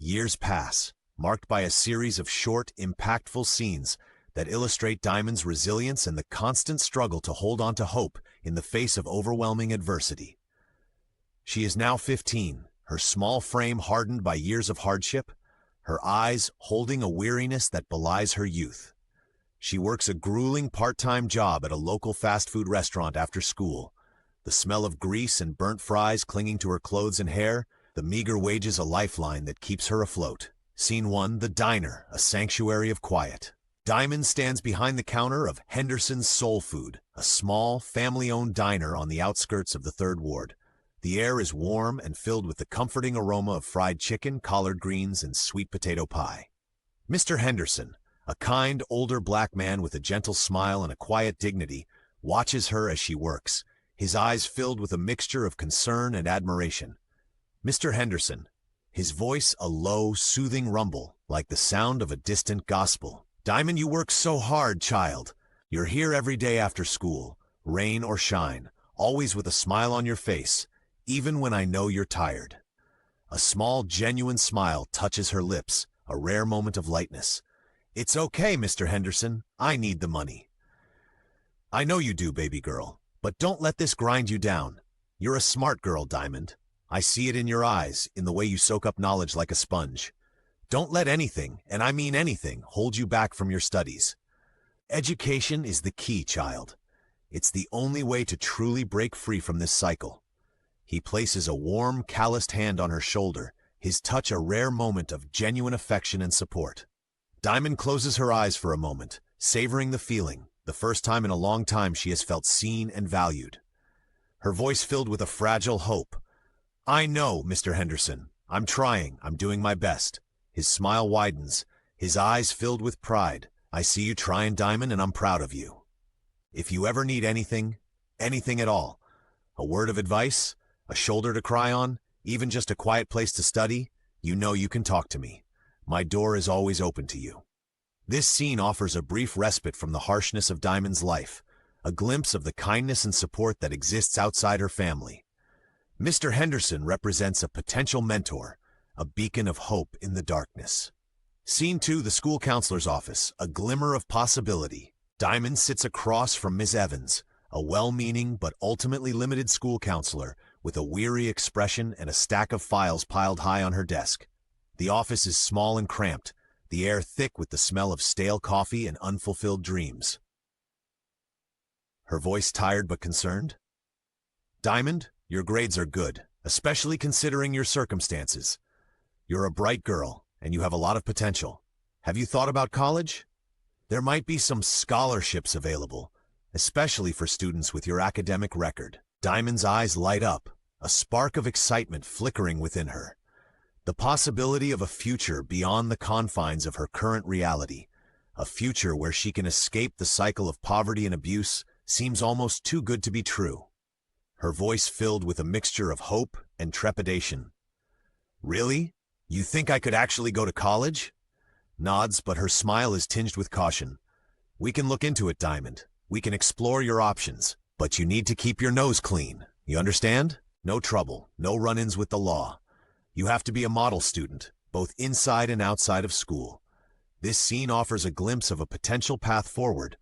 Years pass, marked by a series of short, impactful scenes that illustrate Diamond's resilience and the constant struggle to hold on to hope in the face of overwhelming adversity. She is now 15, her small frame hardened by years of hardship, her eyes holding a weariness that belies her youth. She works a grueling part-time job at a local fast food restaurant after school, the smell of grease and burnt fries clinging to her clothes and hair, the meager wages a lifeline that keeps her afloat. Scene 1, the diner, a sanctuary of quiet. Diamond stands behind the counter of Henderson's Soul Food, a small, family-owned diner on the outskirts of the 3rd Ward. The air is warm and filled with the comforting aroma of fried chicken, collard greens, and sweet potato pie. Mr. Henderson, a kind, older black man with a gentle smile and a quiet dignity, watches her as she works, his eyes filled with a mixture of concern and admiration. Mr. Henderson, his voice a low, soothing rumble, like the sound of a distant gospel. "Diamond, you work so hard, child. You're here every day after school, rain or shine, always with a smile on your face, even when I know you're tired." A small, genuine smile touches her lips, a rare moment of lightness. "It's okay, Mr. Henderson. I need the money." "I know you do, baby girl, but don't let this grind you down. You're a smart girl, Diamond. I see it in your eyes, in the way you soak up knowledge like a sponge. Don't let anything, and I mean anything, hold you back from your studies. Education is the key, child. It's the only way to truly break free from this cycle." He places a warm, calloused hand on her shoulder, his touch a rare moment of genuine affection and support. Diamond closes her eyes for a moment, savoring the feeling, the first time in a long time she has felt seen and valued. Her voice filled with a fragile hope. "I know, Mr. Henderson. I'm trying. I'm doing my best." His smile widens, his eyes filled with pride. "I see you trying, Diamond, and I'm proud of you. If you ever need anything, anything at all, a word of advice, a shoulder to cry on, even just a quiet place to study, you know you can talk to me. My door is always open to you." This scene offers a brief respite from the harshness of Diamond's life, a glimpse of the kindness and support that exists outside her family. Mr. Henderson represents a potential mentor, a beacon of hope in the darkness. Scene 2, the school counselor's office, a glimmer of possibility. Diamond sits across from Ms. Evans, a well-meaning but ultimately limited school counselor with a weary expression and a stack of files piled high on her desk. The office is small and cramped, the air thick with the smell of stale coffee and unfulfilled dreams. Her voice tired but concerned. "Diamond, your grades are good, especially considering your circumstances. You're a bright girl, and you have a lot of potential. Have you thought about college? There might be some scholarships available, especially for students with your academic record." Diamond's eyes light up, a spark of excitement flickering within her. The possibility of a future beyond the confines of her current reality, a future where she can escape the cycle of poverty and abuse, seems almost too good to be true. Her voice filled with a mixture of hope and trepidation. "Really? You think I could actually go to college?" Nods, but her smile is tinged with caution. "We can look into it, Diamond. We can explore your options, but you need to keep your nose clean. You understand? No trouble, no run-ins with the law. You have to be a model student, both inside and outside of school." This scene offers a glimpse of a potential path forward,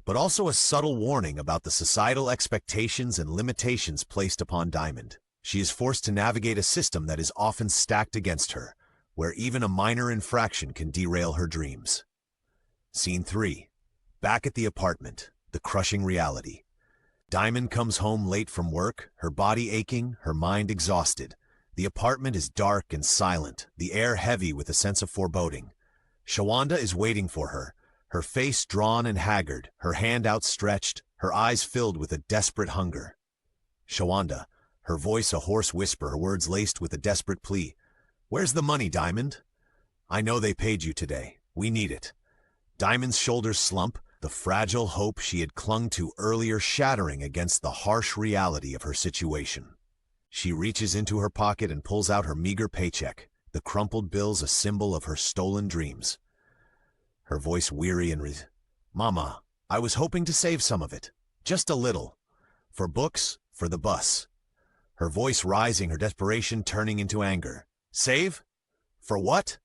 but also a subtle warning about the societal expectations and limitations placed upon Diamond. She is forced to navigate a system that is often stacked against her, where even a minor infraction can derail her dreams. Scene 3. Back at the apartment, the crushing reality. Diamond comes home late from work, her body aching, her mind exhausted. The apartment is dark and silent, the air heavy with a sense of foreboding. Shawanda is waiting for her, her face drawn and haggard, her hand outstretched, her eyes filled with a desperate hunger. "Shawanda," her voice a hoarse whisper, her words laced with a desperate plea. "Where's the money, Diamond?" "I know they paid you today. We need it." Diamond's shoulders slump, the fragile hope she had clung to earlier shattering against the harsh reality of her situation. She reaches into her pocket and pulls out her meager paycheck, the crumpled bills a symbol of her stolen dreams. Her voice weary and "Mama, I was hoping to save some of it. Just a little. For books, for the bus." Her voice rising, her desperation turning into anger. "Save? For what?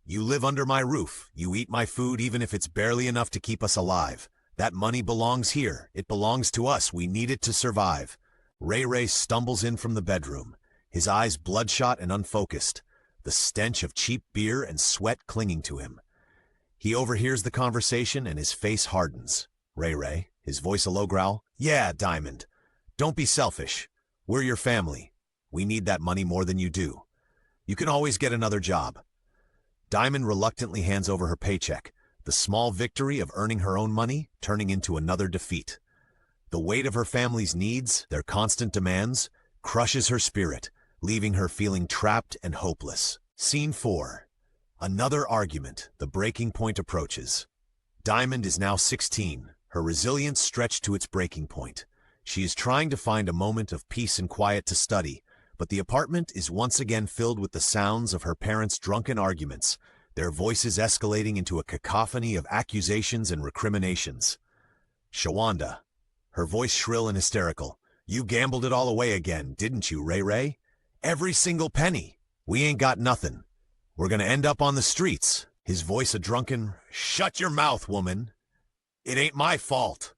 You live under my roof. You eat my food even if it's barely enough to keep us alive. That money belongs here. It belongs to us. We need it to survive. Ray stumbles in from the bedroom, his eyes bloodshot and unfocused, the stench of cheap beer and sweat clinging to him. He overhears the conversation and his face hardens. Ray, his voice a low growl. Yeah, Diamond. Don't be selfish. We're your family. We need that money more than you do. You can always get another job. Diamond reluctantly hands over her paycheck, the small victory of earning her own money turning into another defeat. The weight of her family's needs, their constant demands, crushes her spirit, leaving her feeling trapped and hopeless. Scene 4. Another argument. The breaking point approaches. Diamond is now 16, her resilience stretched to its breaking point. She is trying to find a moment of peace and quiet to study, but the apartment is once again filled with the sounds of her parents' drunken arguments, their voices escalating into a cacophony of accusations and recriminations. Shawanda, her voice shrill and hysterical. You gambled it all away again, didn't you, Ray? Every single penny. We ain't got nothing. We're gonna end up on the streets. His voice a drunken, shut your mouth, woman. It ain't my fault.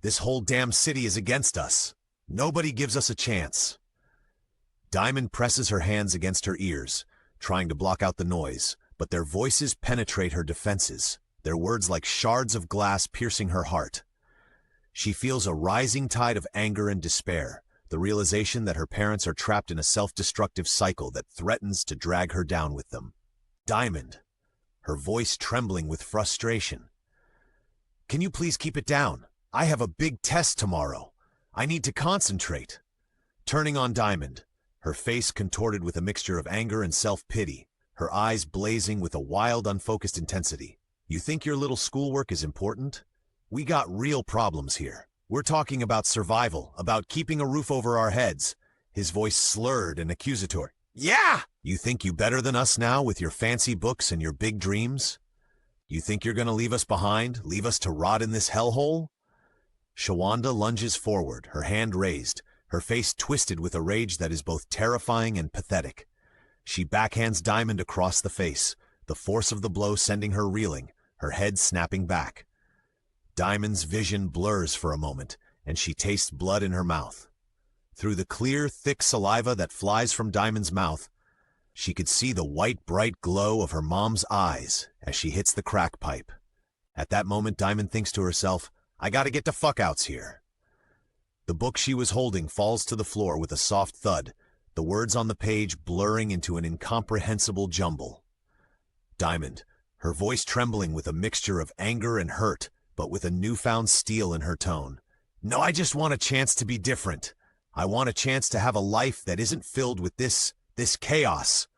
This whole damn city is against us. Nobody gives us a chance. Diamond presses her hands against her ears, trying to block out the noise, but their voices penetrate her defenses, their words like shards of glass piercing her heart. She feels a rising tide of anger and despair, the realization that her parents are trapped in a self-destructive cycle that threatens to drag her down with them. Diamond, her voice trembling with frustration. Can you please keep it down? I have a big test tomorrow. I need to concentrate. Turning on Diamond, her face contorted with a mixture of anger and self-pity, her eyes blazing with a wild, unfocused intensity. You think your little schoolwork is important? We got real problems here. We're talking about survival, about keeping a roof over our heads. His voice slurred and accusatory. Yeah! You think you better than us now with your fancy books and your big dreams? You think you're gonna leave us behind, leave us to rot in this hellhole? Shawanda lunges forward, her hand raised, her face twisted with a rage that is both terrifying and pathetic. She backhands Diamond across the face, the force of the blow sending her reeling, her head snapping back. Diamond's vision blurs for a moment, and she tastes blood in her mouth. Through the clear, thick saliva that flies from Diamond's mouth, she could see the white, bright glow of her mom's eyes as she hits the crack pipe. At that moment, Diamond thinks to herself, I gotta get to fuckouts here. The book she was holding falls to the floor with a soft thud, the words on the page blurring into an incomprehensible jumble. Diamond, her voice trembling with a mixture of anger and hurt, but with a newfound steel in her tone. No, I just want a chance to be different. I want a chance to have a life that isn't filled with this chaos.